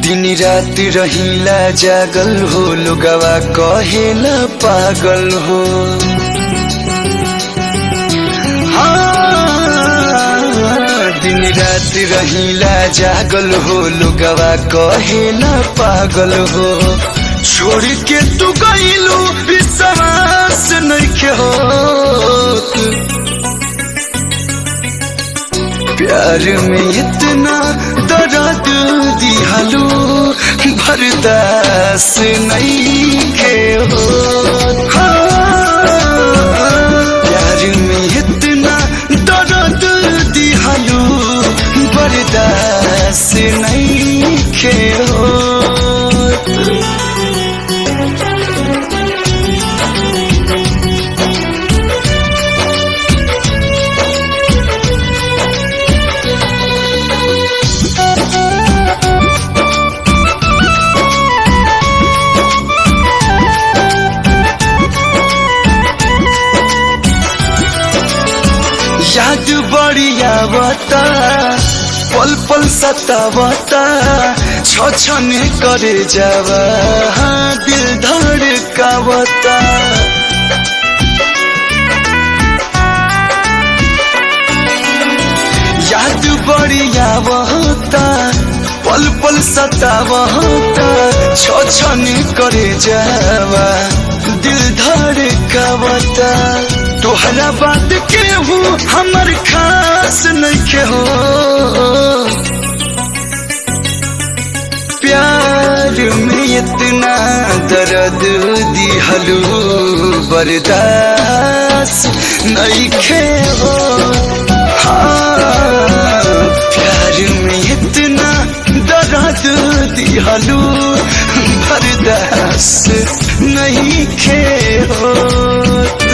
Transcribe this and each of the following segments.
दिन रात रहिला जागल हो लोगवा कहेला पागल हो। दिन रात रहिला जागल हो लोगवा कहेला पागल हो। छोड़ के तू गइलू विश्वास नइखे होत। प्यार में इतना दर्द दिहलू बर्दाश्त नइखे होत। प्यार में इतना दर्द दिहलू बर्दाश्त नइखे होत। याद बढ़िया बता पल पल सतावता छछने करे जावा दिल धड़कावता। याद बढ़िया बता पल पल सतावता छछने करे जावा दिल धड़कावता। तोहरा बात केहू हमर खास नइखे हो। प्यार में इतना दर्द दिहलू बर्दाश्त नइखे हो। प्यार में इतना दर्द दिहलू बर्दाश्त नइखे होत।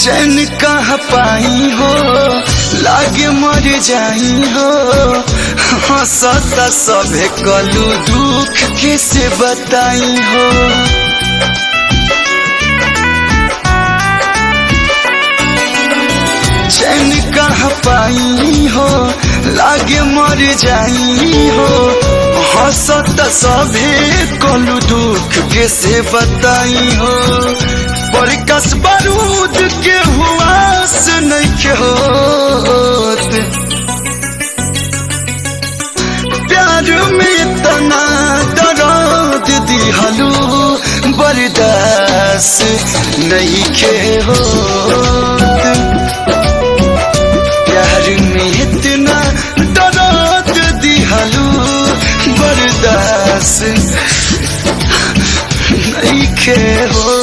चैन कहाँ पाई हो लागे मर जाई हो। हंसता सभे कलू दुख कैसे बताई हो। चैन कहाँ पाई हो लागे मर जाई हो। हंसता सभे कलू दुख कैसे बताई हो। प्रकाश बारूद के हुआस नइखे होत। प्यार में इतना दर्द दिहलू बर्दाश्त नइखे होत। प्यार में इतना दर्द दिहलू बर्दाश्त नइखे होत।